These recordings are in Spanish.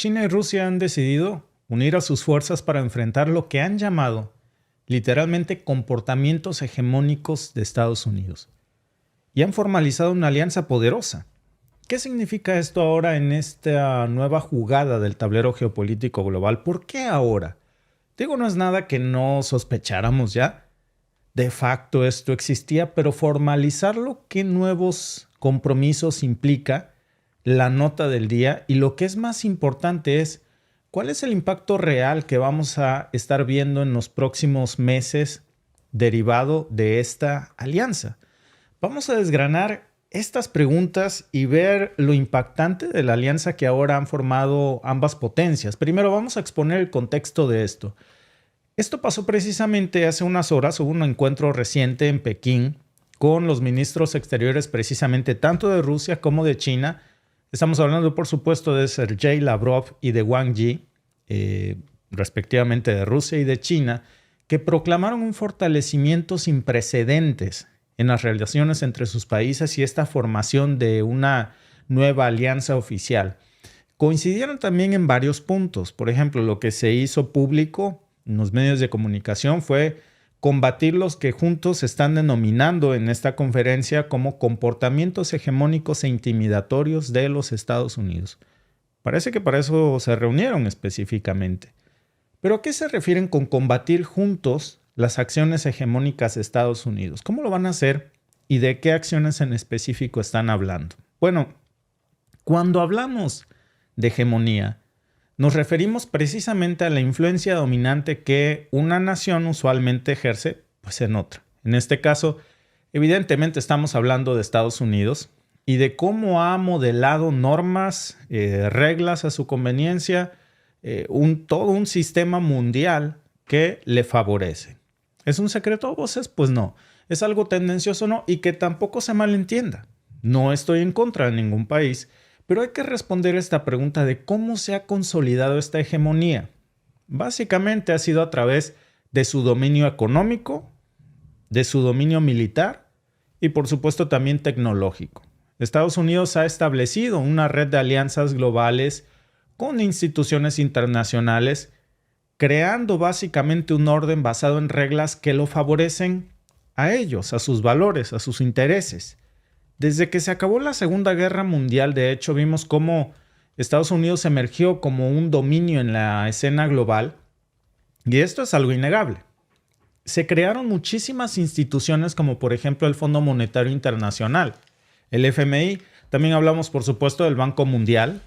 China y Rusia han decidido unir a sus fuerzas para enfrentar lo que han llamado literalmente comportamientos hegemónicos de Estados Unidos. Y han formalizado una alianza poderosa. ¿Qué significa esto ahora en esta nueva jugada del tablero geopolítico global? ¿Por qué ahora? Digo, no es nada que no sospecháramos ya. De facto esto existía, pero formalizarlo, ¿qué nuevos compromisos implica? La nota del día, y lo que es más importante es cuál es el impacto real que vamos a estar viendo en los próximos meses derivado de esta alianza. Vamos a desgranar estas preguntas y ver lo impactante de la alianza que ahora han formado ambas potencias. Primero vamos a exponer el contexto de esto. Esto pasó precisamente hace unas horas. Hubo un encuentro reciente en Pekín con los ministros exteriores precisamente tanto de Rusia como de China. Estamos hablando, por supuesto, de Sergei Lavrov y de Wang Yi, respectivamente de Rusia y de China, que proclamaron un fortalecimiento sin precedentes en las relaciones entre sus países y esta formación de una nueva alianza oficial. Coincidieron también en varios puntos. Por ejemplo, lo que se hizo público en los medios de comunicación fue combatir los que juntos están denominando en esta conferencia como comportamientos hegemónicos e intimidatorios de los Estados Unidos. Parece que para eso se reunieron específicamente. ¿Pero a qué se refieren con combatir juntos las acciones hegemónicas de Estados Unidos? ¿Cómo lo van a hacer y de qué acciones en específico están hablando? Bueno, cuando hablamos de hegemonía, nos referimos precisamente a la influencia dominante que una nación usualmente ejerce en otra. En este caso, evidentemente estamos hablando de Estados Unidos y de cómo ha modelado normas, reglas a su conveniencia, todo un sistema mundial que le favorece. ¿Es un secreto a voces? Pues no. ¿Es algo tendencioso? No. Y que tampoco se malentienda. No estoy en contra de ningún país, pero hay que responder esta pregunta de cómo se ha consolidado esta hegemonía. Básicamente ha sido a través de su dominio económico, de su dominio militar y por supuesto también tecnológico. Estados Unidos ha establecido una red de alianzas globales con instituciones internacionales, creando básicamente un orden basado en reglas que lo favorecen a ellos, a sus valores, a sus intereses. Desde que se acabó la Segunda Guerra Mundial, de hecho, vimos cómo Estados Unidos emergió como un dominio en la escena global, y esto es algo innegable. Se crearon muchísimas instituciones como por ejemplo el Fondo Monetario Internacional, el FMI, también hablamos por supuesto del Banco Mundial,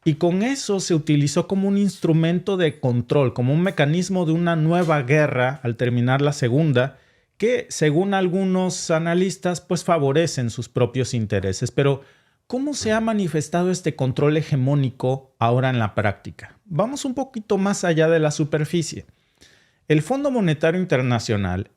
y con eso se utilizó como un instrumento de control, como un mecanismo de una nueva guerra al terminar la Segunda, que según algunos analistas favorecen sus propios intereses. Pero ¿cómo se ha manifestado este control hegemónico ahora en la práctica? Vamos un poquito más allá de la superficie. El Fondo Monetario Internacional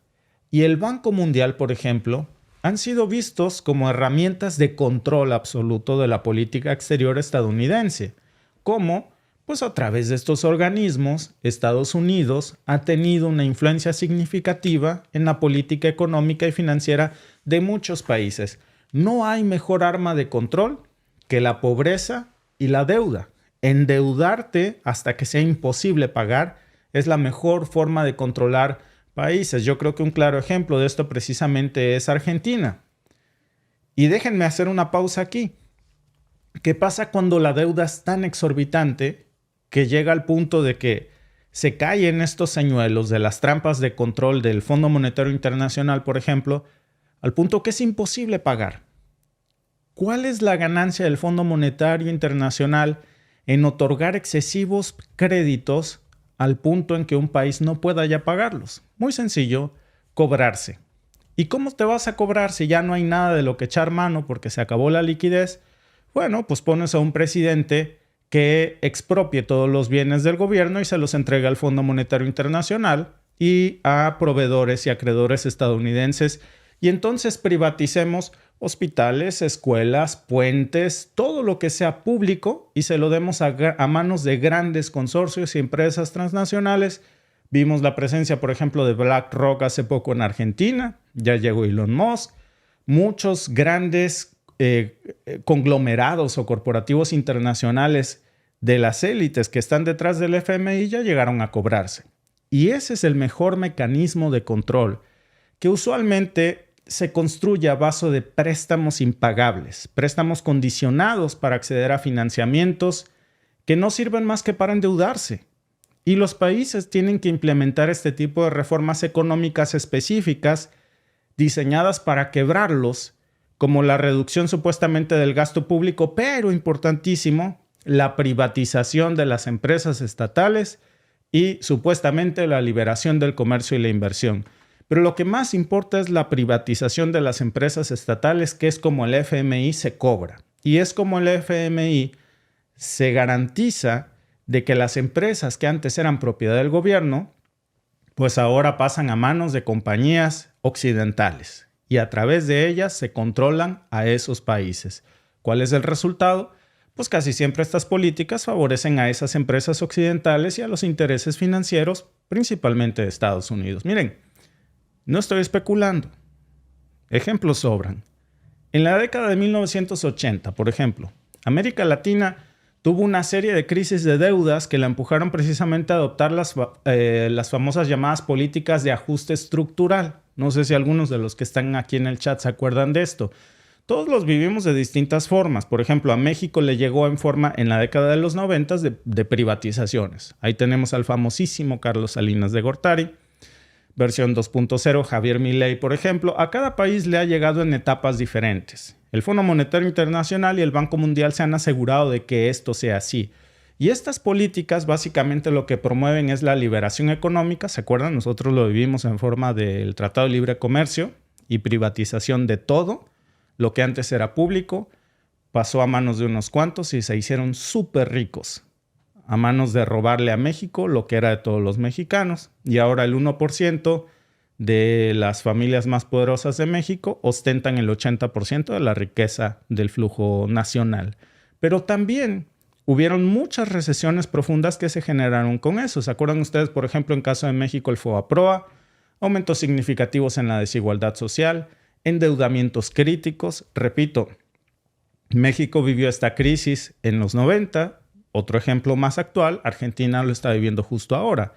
y el Banco Mundial, por ejemplo, han sido vistos como herramientas de control absoluto de la política exterior estadounidense. ¿Cómo? Pues a través de estos organismos, Estados Unidos ha tenido una influencia significativa en la política económica y financiera de muchos países. No hay mejor arma de control que la pobreza y la deuda. Endeudarte hasta que sea imposible pagar es la mejor forma de controlar países. Yo creo que un claro ejemplo de esto precisamente es Argentina. Y déjenme hacer una pausa aquí. ¿Qué pasa cuando la deuda es tan exorbitante que llega al punto de que se cae en estos señuelos de las trampas de control del Fondo Monetario Internacional, por ejemplo, al punto que es imposible pagar? ¿Cuál es la ganancia del Fondo Monetario Internacional en otorgar excesivos créditos al punto en que un país no pueda ya pagarlos? Muy sencillo, cobrarse. ¿Y cómo te vas a cobrar si ya no hay nada de lo que echar mano porque se acabó la liquidez? Bueno, pues pones a un presidente que expropie todos los bienes del gobierno y se los entrega al Fondo Monetario Internacional y a proveedores y acreedores estadounidenses. Y entonces privaticemos hospitales, escuelas, puentes, todo lo que sea público y se lo demos a manos de grandes consorcios y empresas transnacionales. Vimos la presencia, por ejemplo, de BlackRock hace poco en Argentina. Ya llegó Elon Musk. Muchos grandes conglomerados o corporativos internacionales de las élites que están detrás del FMI ya llegaron a cobrarse. Y ese es el mejor mecanismo de control, que usualmente se construye a base de préstamos impagables, préstamos condicionados para acceder a financiamientos que no sirven más que para endeudarse. Y los países tienen que implementar este tipo de reformas económicas específicas diseñadas para quebrarlos, como la reducción supuestamente del gasto público, pero importantísimo, la privatización de las empresas estatales y supuestamente la liberación del comercio y la inversión. Pero lo que más importa es la privatización de las empresas estatales, que es como el FMI se cobra. Y es como el FMI se garantiza de que las empresas que antes eran propiedad del gobierno, pues ahora pasan a manos de compañías occidentales. Y a través de ellas se controlan a esos países. ¿Cuál es el resultado? Pues casi siempre estas políticas favorecen a esas empresas occidentales y a los intereses financieros, principalmente de Estados Unidos. Miren, no estoy especulando. Ejemplos sobran. En la década de 1980, por ejemplo, América Latina tuvo una serie de crisis de deudas que la empujaron precisamente a adoptar las famosas llamadas políticas de ajuste estructural. No sé si algunos de los que están aquí en el chat se acuerdan de esto. Todos los vivimos de distintas formas. Por ejemplo, a México le llegó en la década de los 90 de privatizaciones. Ahí tenemos al famosísimo Carlos Salinas de Gortari. Versión 2.0, Javier Milei, por ejemplo. A cada país le ha llegado en etapas diferentes. El Fondo Monetario Internacional y el Banco Mundial se han asegurado de que esto sea así. Y estas políticas básicamente lo que promueven es la liberación económica. ¿Se acuerdan? Nosotros lo vivimos en forma del Tratado de Libre Comercio y privatización de todo. Lo que antes era público pasó a manos de unos cuantos y se hicieron súper ricos. A manos de robarle a México lo que era de todos los mexicanos. Y ahora el 1% de las familias más poderosas de México ostentan el 80% de la riqueza del flujo nacional. Pero también hubieron muchas recesiones profundas que se generaron con eso. ¿Se acuerdan ustedes, por ejemplo, en caso de México, el FOBAPROA, aumentos significativos en la desigualdad social, endeudamientos críticos? Repito, México vivió esta crisis en los 90. Otro ejemplo más actual, Argentina lo está viviendo justo ahora.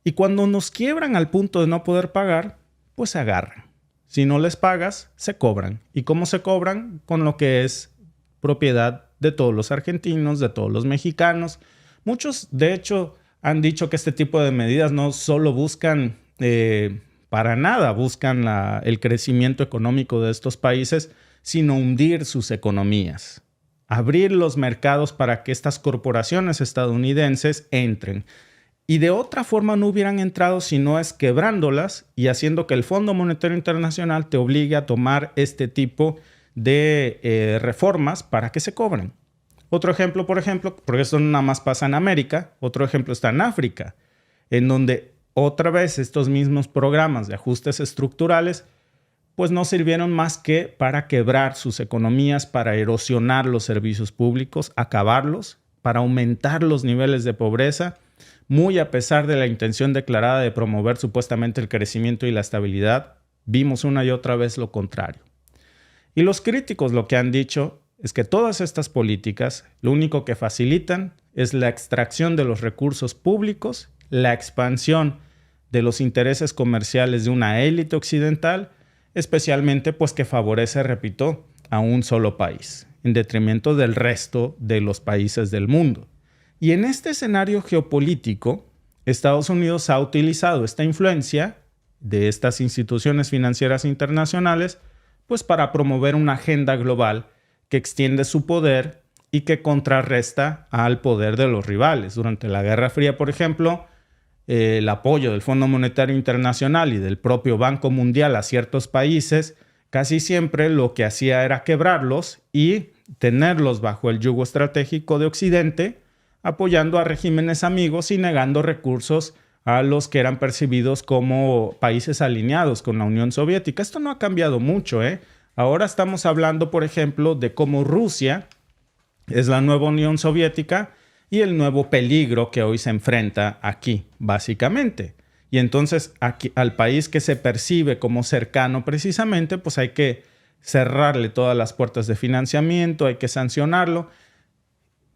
Y cuando nos quiebran al punto de no poder pagar, pues se agarran. Si no les pagas, se cobran. ¿Y cómo se cobran? Con lo que es propiedad de todos los argentinos, de todos los mexicanos. Muchos, de hecho, han dicho que este tipo de medidas no solo buscan, para nada buscan el crecimiento económico de estos países, sino hundir sus economías. Abrir los mercados para que estas corporaciones estadounidenses entren. Y de otra forma no hubieran entrado si no es quebrándolas y haciendo que el Fondo Monetario Internacional te obligue a tomar este tipo de reformas para que se cobren. Otro ejemplo, por ejemplo, porque esto no nada más pasa en América, otro ejemplo está en África, en donde otra vez estos mismos programas de ajustes estructurales pues no sirvieron más que para quebrar sus economías, para erosionar los servicios públicos, acabarlos, para aumentar los niveles de pobreza, muy a pesar de la intención declarada de promover supuestamente el crecimiento y la estabilidad, vimos una y otra vez lo contrario. Y los críticos lo que han dicho es que todas estas políticas lo único que facilitan es la extracción de los recursos públicos, la expansión de los intereses comerciales de una élite occidental, especialmente pues que favorece, repito, a un solo país, en detrimento del resto de los países del mundo. Y en este escenario geopolítico, Estados Unidos ha utilizado esta influencia de estas instituciones financieras internacionales pues para promover una agenda global que extiende su poder y que contrarresta al poder de los rivales. Durante la Guerra Fría, por ejemplo, el apoyo del Fondo Monetario Internacional y del propio Banco Mundial a ciertos países, casi siempre lo que hacía era quebrarlos y tenerlos bajo el yugo estratégico de Occidente, apoyando a regímenes amigos y negando recursos a los que eran percibidos como países alineados con la Unión Soviética. Esto no ha cambiado mucho, ¿eh? Ahora estamos hablando, por ejemplo, de cómo Rusia es la nueva Unión Soviética y el nuevo peligro que hoy se enfrenta aquí, básicamente. Y entonces aquí, al país que se percibe como cercano precisamente, pues hay que cerrarle todas las puertas de financiamiento, hay que sancionarlo.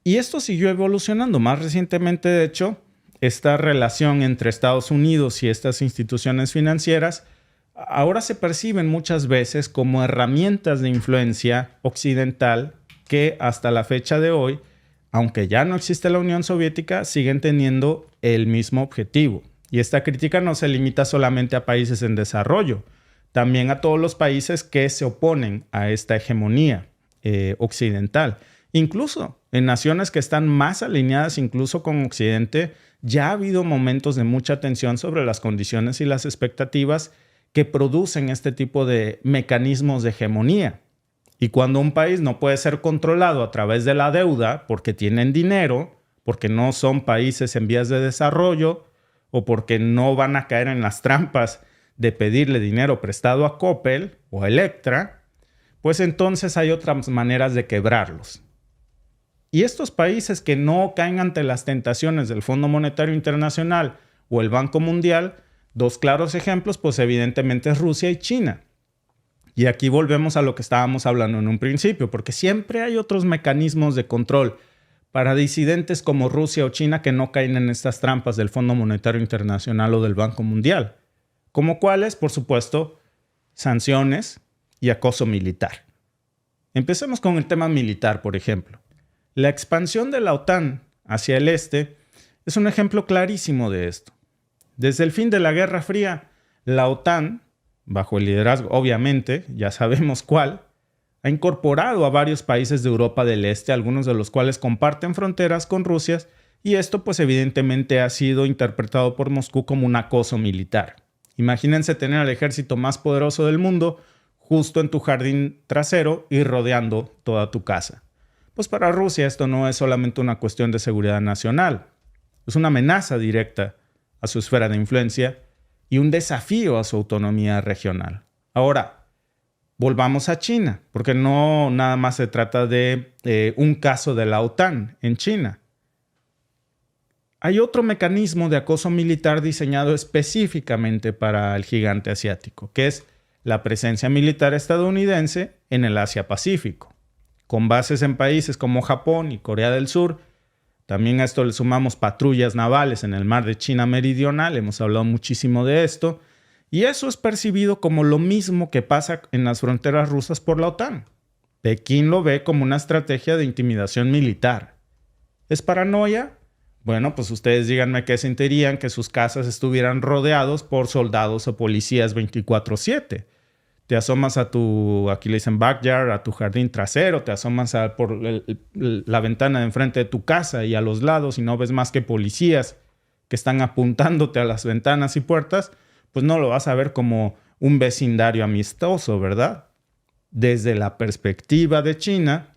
Y esto siguió evolucionando. Más recientemente, de hecho, esta relación entre Estados Unidos y estas instituciones financieras ahora se perciben muchas veces como herramientas de influencia occidental que hasta la fecha de hoy, aunque ya no existe la Unión Soviética, siguen teniendo el mismo objetivo. Y esta crítica no se limita solamente a países en desarrollo, también a todos los países que se oponen a esta hegemonía occidental. Incluso en naciones que están más alineadas incluso con Occidente, ya ha habido momentos de mucha tensión sobre las condiciones y las expectativas que producen este tipo de mecanismos de hegemonía. Y cuando un país no puede ser controlado a través de la deuda porque tienen dinero, porque no son países en vías de desarrollo o porque no van a caer en las trampas de pedirle dinero prestado a Coppel o a Electra, pues entonces hay otras maneras de quebrarlos. Y estos países que no caen ante las tentaciones del Fondo Monetario Internacional o el Banco Mundial, dos claros ejemplos, pues evidentemente es Rusia y China. Y aquí volvemos a lo que estábamos hablando en un principio, porque siempre hay otros mecanismos de control para disidentes como Rusia o China que no caen en estas trampas del Fondo Monetario Internacional o del Banco Mundial. ¿Como cuáles? Por supuesto, sanciones y acoso militar. Empecemos con el tema militar, por ejemplo. La expansión de la OTAN hacia el este es un ejemplo clarísimo de esto. Desde el fin de la Guerra Fría, la OTAN, bajo el liderazgo, obviamente, ya sabemos cuál, ha incorporado a varios países de Europa del Este, algunos de los cuales comparten fronteras con Rusia, y esto pues evidentemente ha sido interpretado por Moscú como un acoso militar. Imagínense tener al ejército más poderoso del mundo justo en tu jardín trasero y rodeando toda tu casa. Pues para Rusia esto no es solamente una cuestión de seguridad nacional, es una amenaza directa a su esfera de influencia y un desafío a su autonomía regional. Ahora, volvamos a China, porque no nada más se trata de un caso de la OTAN en China. Hay otro mecanismo de acoso militar diseñado específicamente para el gigante asiático, que es la presencia militar estadounidense en el Asia-Pacífico, con bases en países como Japón y Corea del Sur. También a esto le sumamos patrullas navales en el mar de China Meridional, hemos hablado muchísimo de esto, y eso es percibido como lo mismo que pasa en las fronteras rusas por la OTAN. Pekín lo ve como una estrategia de intimidación militar. ¿Es paranoia? Bueno, pues ustedes díganme qué sentirían que sus casas estuvieran rodeados por soldados o policías 24/7. Te asomas a tu, aquí le dicen backyard, a tu jardín trasero, te asomas por la ventana de enfrente de tu casa y a los lados y no ves más que policías que están apuntándote a las ventanas y puertas, pues no lo vas a ver como un vecindario amistoso, ¿verdad? Desde la perspectiva de China,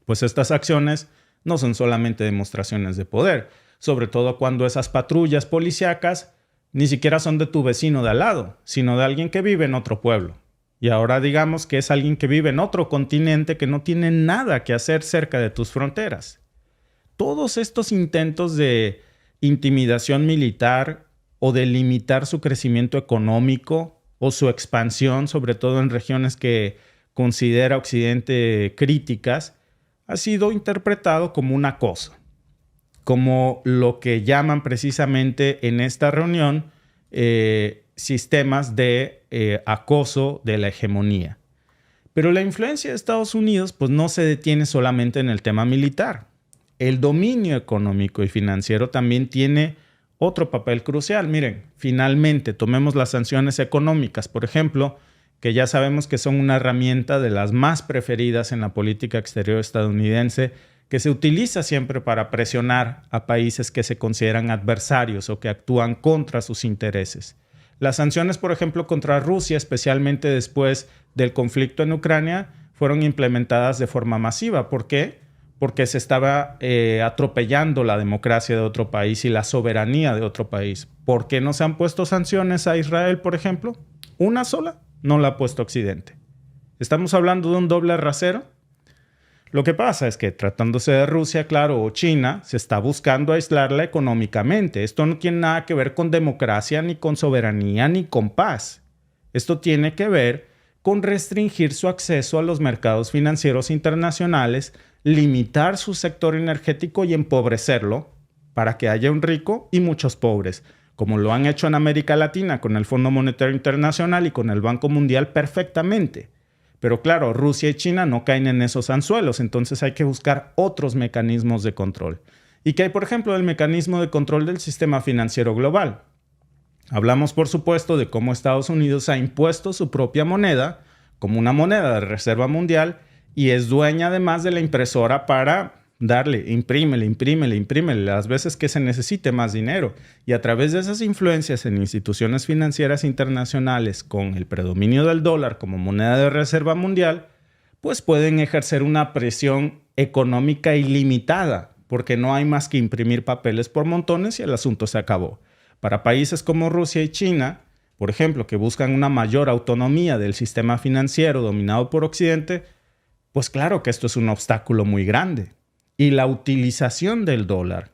pues estas acciones no son solamente demostraciones de poder, sobre todo cuando esas patrullas policíacas ni siquiera son de tu vecino de al lado, sino de alguien que vive en otro pueblo. Y ahora digamos que es alguien que vive en otro continente que no tiene nada que hacer cerca de tus fronteras. Todos estos intentos de intimidación militar o de limitar su crecimiento económico o su expansión, sobre todo en regiones que considera Occidente críticas, ha sido interpretado como un acoso, como lo que llaman precisamente en esta reunión sistemas de acoso de la hegemonía. Pero la influencia de Estados Unidos pues, no se detiene solamente en el tema militar. El dominio económico y financiero también tiene otro papel crucial. Miren, finalmente tomemos las sanciones económicas, por ejemplo, que ya sabemos que son una herramienta de las más preferidas en la política exterior estadounidense, que se utiliza siempre para presionar a países que se consideran adversarios o que actúan contra sus intereses. Las sanciones, por ejemplo, contra Rusia, especialmente después del conflicto en Ucrania, fueron implementadas de forma masiva. ¿Por qué? Porque se estaba atropellando la democracia de otro país y la soberanía de otro país. ¿Por qué no se han puesto sanciones a Israel, por ejemplo? ¿Una sola? No la ha puesto Occidente. ¿Estamos hablando de un doble rasero? Lo que pasa es que tratándose de Rusia, claro, o China, se está buscando aislarla económicamente. Esto no tiene nada que ver con democracia, ni con soberanía, ni con paz. Esto tiene que ver con restringir su acceso a los mercados financieros internacionales, limitar su sector energético y empobrecerlo para que haya un rico y muchos pobres, como lo han hecho en América Latina con el Fondo Monetario Internacional y con el Banco Mundial perfectamente. Pero claro, Rusia y China no caen en esos anzuelos, entonces hay que buscar otros mecanismos de control. Y que hay, por ejemplo, el mecanismo de control del sistema financiero global. Hablamos, por supuesto, de cómo Estados Unidos ha impuesto su propia moneda como una moneda de reserva mundial y es dueña además de la impresora para darle, imprímele las veces que se necesite más dinero. Y a través de esas influencias en instituciones financieras internacionales con el predominio del dólar como moneda de reserva mundial, pues pueden ejercer una presión económica ilimitada, porque no hay más que imprimir papeles por montones y el asunto se acabó. Para países como Rusia y China, por ejemplo, que buscan una mayor autonomía del sistema financiero dominado por Occidente, pues claro que esto es un obstáculo muy grande. Y la utilización del dólar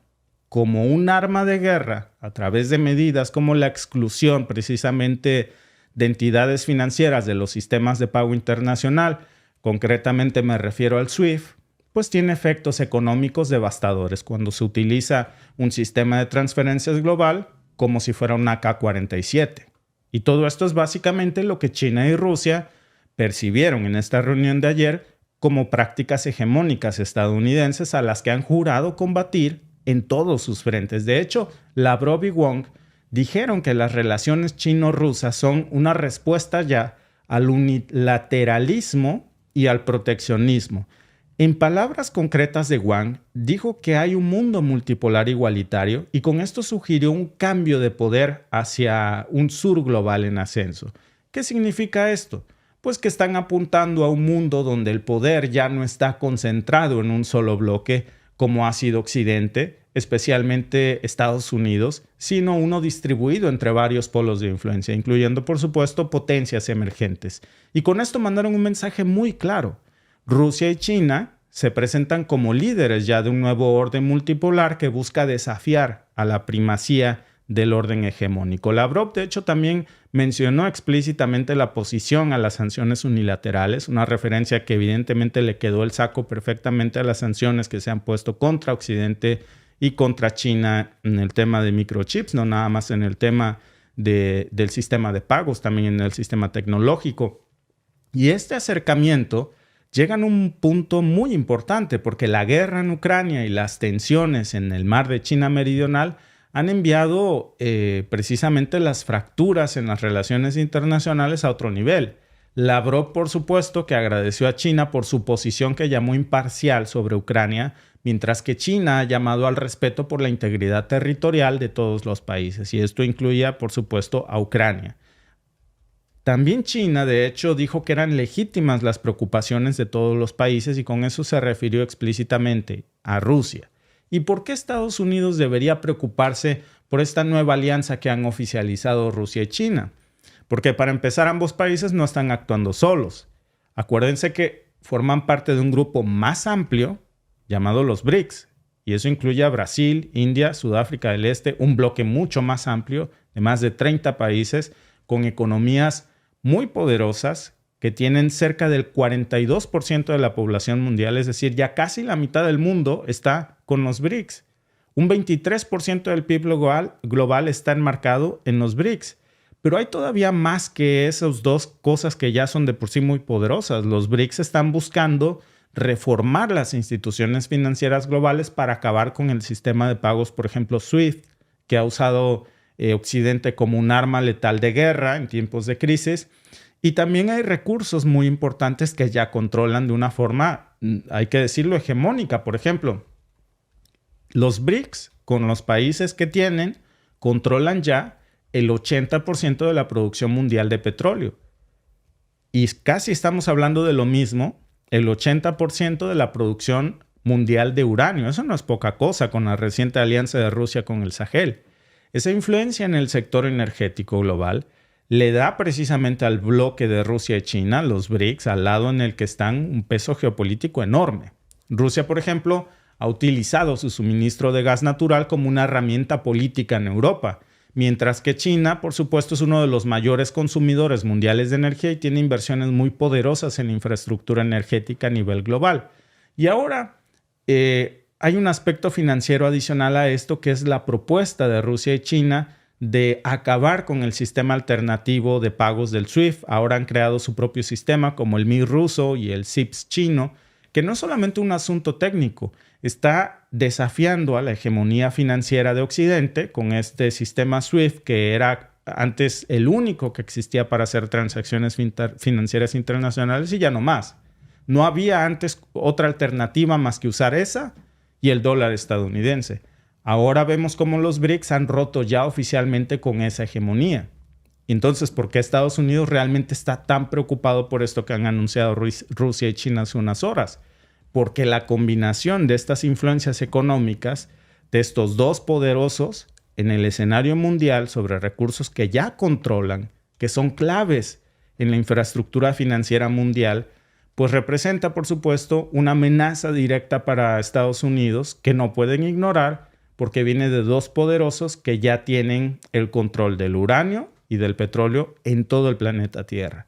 como un arma de guerra a través de medidas como la exclusión precisamente de entidades financieras de los sistemas de pago internacional, concretamente me refiero al SWIFT, pues tiene efectos económicos devastadores cuando se utiliza un sistema de transferencias global como si fuera un AK-47. Y todo esto es básicamente lo que China y Rusia percibieron en esta reunión de ayer como prácticas hegemónicas estadounidenses a las que han jurado combatir en todos sus frentes. De hecho, Lavrov y Wong dijeron que las relaciones chino-rusas son una respuesta ya al unilateralismo y al proteccionismo. En palabras concretas de Wang, dijo que hay un mundo multipolar igualitario y con esto sugirió un cambio de poder hacia un sur global en ascenso. ¿Qué significa esto? Pues que están apuntando a un mundo donde el poder ya no está concentrado en un solo bloque, como ha sido Occidente, especialmente Estados Unidos, sino uno distribuido entre varios polos de influencia, incluyendo, por supuesto, potencias emergentes. Y con esto mandaron un mensaje muy claro. Rusia y China se presentan como líderes ya de un nuevo orden multipolar que busca desafiar a la primacía del orden hegemónico. Lavrov, de hecho, también mencionó explícitamente la oposición a las sanciones unilaterales, una referencia que evidentemente le quedó el saco perfectamente a las sanciones que se han puesto contra Occidente y contra China en el tema de microchips, no nada más en el tema del sistema de pagos, también en el sistema tecnológico. Y este acercamiento llega a un punto muy importante porque la guerra en Ucrania y las tensiones en el mar de China Meridional han enviado precisamente las fracturas en las relaciones internacionales a otro nivel. Lavrov, por supuesto, que agradeció a China por su posición que llamó imparcial sobre Ucrania, mientras que China ha llamado al respeto por la integridad territorial de todos los países, y esto incluía, por supuesto, a Ucrania. También China, de hecho, dijo que eran legítimas las preocupaciones de todos los países y con eso se refirió explícitamente a Rusia. ¿Y por qué Estados Unidos debería preocuparse por esta nueva alianza que han oficializado Rusia y China? Porque para empezar, ambos países no están actuando solos. Acuérdense que forman parte de un grupo más amplio llamado los BRICS, y eso incluye a Brasil, India, Sudáfrica del Este, un bloque mucho más amplio de más de 30 países con economías muy poderosas que tienen cerca del 42% de la población mundial, es decir, ya casi la mitad del mundo está con los BRICS. Un 23% del PIB global está enmarcado en los BRICS. Pero hay todavía más que esas dos cosas que ya son de por sí muy poderosas. Los BRICS están buscando reformar las instituciones financieras globales para acabar con el sistema de pagos, por ejemplo, SWIFT, que ha usado Occidente como un arma letal de guerra en tiempos de crisis. Y también hay recursos muy importantes que ya controlan de una forma, hay que decirlo, hegemónica. Por ejemplo, los BRICS, con los países que tienen, controlan ya el 80% de la producción mundial de petróleo. Y casi estamos hablando de lo mismo, el 80% de la producción mundial de uranio. Eso no es poca cosa con la reciente alianza de Rusia con el Sahel. Esa influencia en el sector energético global le da precisamente al bloque de Rusia y China, los BRICS, al lado en el que están, un peso geopolítico enorme. Rusia, por ejemplo, ha utilizado su suministro de gas natural como una herramienta política en Europa, mientras que China, por supuesto, es uno de los mayores consumidores mundiales de energía y tiene inversiones muy poderosas en infraestructura energética a nivel global. Y ahora, hay un aspecto financiero adicional a esto, que es la propuesta de Rusia y China de acabar con el sistema alternativo de pagos del SWIFT. Ahora han creado su propio sistema, como el MIR ruso y el CIPS chino, que no es solamente un asunto técnico, está desafiando a la hegemonía financiera de Occidente con este sistema SWIFT, que era antes el único que existía para hacer transacciones financieras internacionales, y ya no más. No había antes otra alternativa más que usar esa y el dólar estadounidense. Ahora vemos cómo los BRICS han roto ya oficialmente con esa hegemonía. Entonces, ¿por qué Estados Unidos realmente está tan preocupado por esto que han anunciado Rusia y China hace unas horas? Porque la combinación de estas influencias económicas de estos dos poderosos en el escenario mundial sobre recursos que ya controlan, que son claves en la infraestructura financiera mundial, pues representa, por supuesto, una amenaza directa para Estados Unidos que no pueden ignorar, porque viene de dos poderosos que ya tienen el control del uranio y del petróleo en todo el planeta Tierra.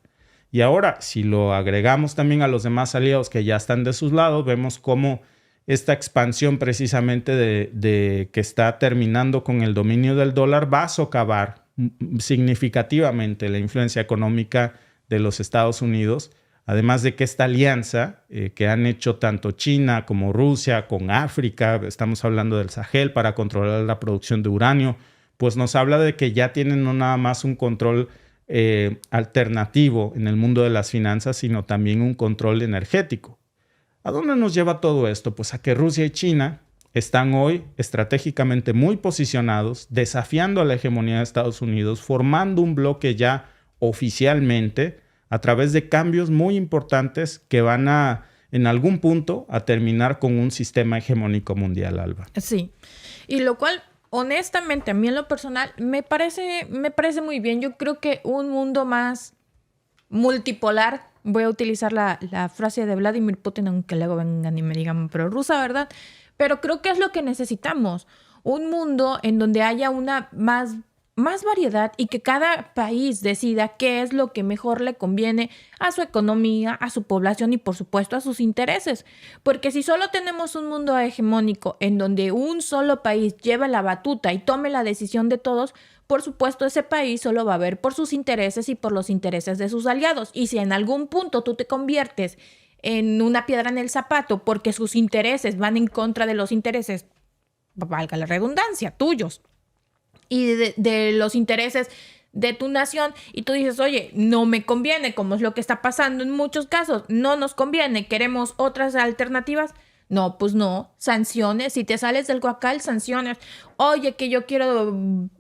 Y ahora, si lo agregamos también a los demás aliados que ya están de sus lados, vemos cómo esta expansión precisamente de que está terminando con el dominio del dólar va a socavar significativamente la influencia económica de los Estados Unidos. Además de que esta alianza que han hecho tanto China como Rusia con África, estamos hablando del Sahel para controlar la producción de uranio, pues nos habla de que ya tienen no nada más un control alternativo en el mundo de las finanzas, sino también un control energético. ¿A dónde nos lleva todo esto? Pues a que Rusia y China están hoy estratégicamente muy posicionados, desafiando a la hegemonía de Estados Unidos, formando un bloque ya oficialmente a través de cambios muy importantes que van a, en algún punto, a terminar con un sistema hegemónico mundial, Alba. Sí, y lo cual, honestamente, a mí en lo personal, me parece muy bien. Yo creo que un mundo más multipolar, voy a utilizar la frase de Vladimir Putin, aunque luego vengan y me digan, pero rusa, ¿verdad? Pero creo que es lo que necesitamos. Un mundo en donde haya una más variedad y que cada país decida qué es lo que mejor le conviene a su economía, a su población y, por supuesto, a sus intereses. Porque si solo tenemos un mundo hegemónico en donde un solo país lleva la batuta y tome la decisión de todos, por supuesto, ese país solo va a ver por sus intereses y por los intereses de sus aliados. Y si en algún punto tú te conviertes en una piedra en el zapato porque sus intereses van en contra de los intereses, valga la redundancia, tuyos, y de los intereses de tu nación, y tú dices, oye, no me conviene, como es lo que está pasando en muchos casos, no nos conviene, queremos otras alternativas. No, pues no, sanciones, si te sales del guacal, sanciones. Oye, que yo quiero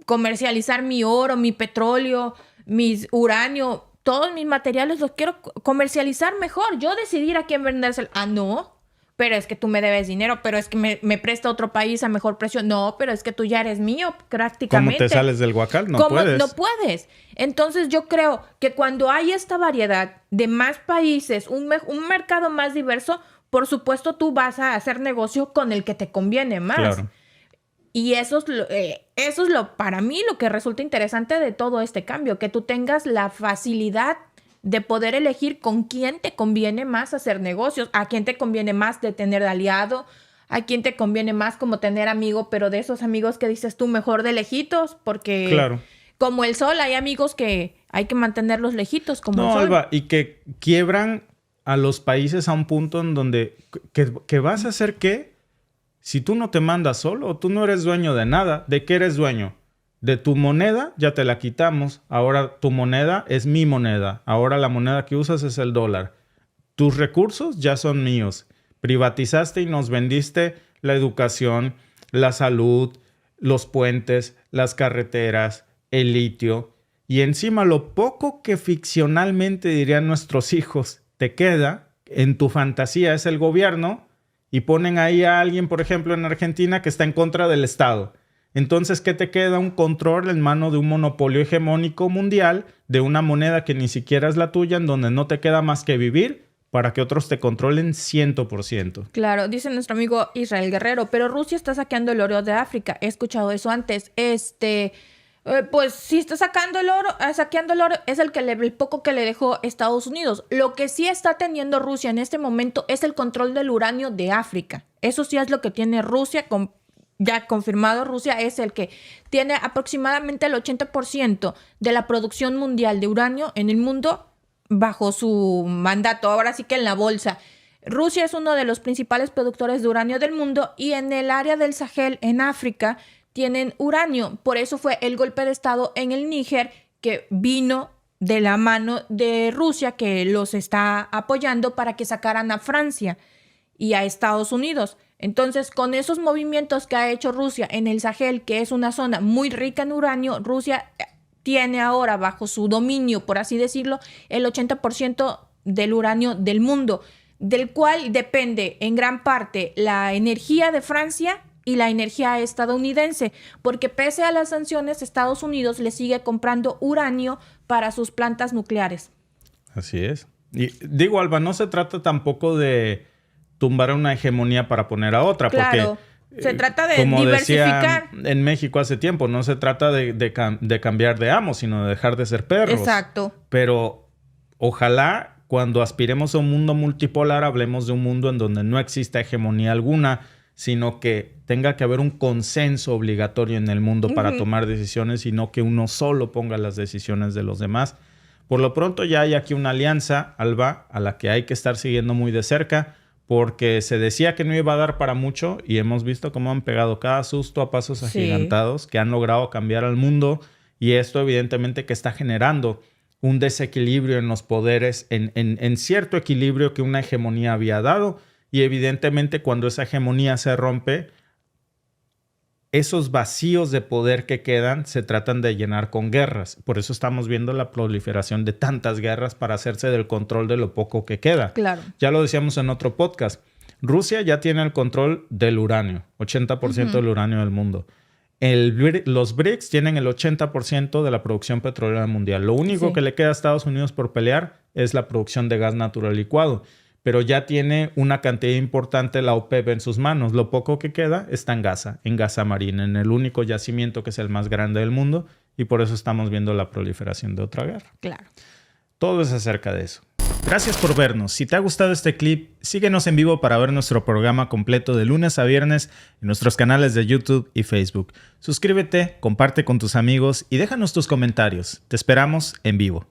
comercializar mi oro, mi petróleo, mi uranio, todos mis materiales los quiero comercializar mejor, yo decidir a quién vendérselo. Ah, no, pero es que tú me debes dinero, pero es que me presta otro país a mejor precio. No, pero es que tú ya eres mío prácticamente. ¿Cómo te sales del guacal? No puedes. No puedes. Entonces yo creo que cuando hay esta variedad de más países, un mercado más diverso, por supuesto tú vas a hacer negocio con el que te conviene más. Claro. Y eso es para mí lo que resulta interesante de todo este cambio, que tú tengas la facilidad de poder elegir con quién te conviene más hacer negocios, a quién te conviene más de tener de aliado, a quién te conviene más como tener amigo, pero de esos amigos que dices tú mejor de lejitos, porque claro, como el sol hay amigos que hay que mantenerlos lejitos como el sol. Alba, y que quiebran a los países a un punto en donde que vas a hacer qué si tú no te mandas solo, tú no eres dueño de nada. ¿De qué eres dueño? De tu moneda ya te la quitamos. Ahora tu moneda es mi moneda. Ahora la moneda que usas es el dólar. Tus recursos ya son míos. Privatizaste y nos vendiste la educación, la salud, los puentes, las carreteras, el litio. Y encima lo poco que ficcionalmente dirían nuestros hijos te queda en tu fantasía es el gobierno, y ponen ahí a alguien, por ejemplo, en Argentina que está en contra del Estado. Entonces, ¿qué te queda? Un control en mano de un monopolio hegemónico mundial, de una moneda que ni siquiera es la tuya, en donde no te queda más que vivir para que otros te controlen 100%. Claro, dice nuestro amigo Israel Guerrero, pero Rusia está saqueando el oro de África. He escuchado eso antes. Pues si está saqueando el oro, saqueando el oro, es el poco que le dejó Estados Unidos. Lo que sí está teniendo Rusia en este momento es el control del uranio de África. Eso sí es lo que tiene Rusia, ya confirmado. Rusia es el que tiene aproximadamente el 80% de la producción mundial de uranio en el mundo bajo su mandato, ahora sí que en la bolsa. Rusia es uno de los principales productores de uranio del mundo y en el área del Sahel, en África, tienen uranio. Por eso fue el golpe de estado en el Níger que vino de la mano de Rusia, que los está apoyando para que sacaran a Francia y a Estados Unidos. Entonces, con esos movimientos que ha hecho Rusia en el Sahel, que es una zona muy rica en uranio, Rusia tiene ahora bajo su dominio, por así decirlo, el 80% del uranio del mundo, del cual depende en gran parte la energía de Francia y la energía estadounidense, porque pese a las sanciones, Estados Unidos le sigue comprando uranio para sus plantas nucleares. Así es. Y digo, Alba, no se trata tampoco de tumbar una hegemonía para poner a otra, claro, porque se trata de como diversificar. Decía en México hace tiempo, no se trata de cambiar de amo, sino de dejar de ser perros. Exacto. Pero ojalá cuando aspiremos a un mundo multipolar hablemos de un mundo en donde no exista hegemonía alguna, sino que tenga que haber un consenso obligatorio en el mundo para tomar decisiones y no que uno solo ponga las decisiones de los demás. Por lo pronto ya hay aquí una alianza, Alba, a la que hay que estar siguiendo muy de cerca, porque se decía que no iba a dar para mucho y hemos visto cómo han pegado cada susto a pasos agigantados, que han logrado cambiar al mundo, y esto evidentemente que está generando un desequilibrio en los poderes, en cierto equilibrio que una hegemonía había dado. Y evidentemente cuando esa hegemonía se rompe, esos vacíos de poder que quedan se tratan de llenar con guerras. Por eso estamos viendo la proliferación de tantas guerras para hacerse del control de lo poco que queda. Claro. Ya lo decíamos en otro podcast. Rusia ya tiene el control del uranio, 80% del uranio del mundo. Los BRICS tienen el 80% de la producción petrolera mundial. Lo único que le queda a Estados Unidos por pelear es la producción de gas natural licuado. Pero ya tiene una cantidad importante la OPEP en sus manos. Lo poco que queda está en Gaza Marina, en el único yacimiento que es el más grande del mundo, y por eso estamos viendo la proliferación de otra guerra. Claro. Todo es acerca de eso. Gracias por vernos. Si te ha gustado este clip, síguenos en vivo para ver nuestro programa completo de lunes a viernes en nuestros canales de YouTube y Facebook. Suscríbete, comparte con tus amigos y déjanos tus comentarios. Te esperamos en vivo.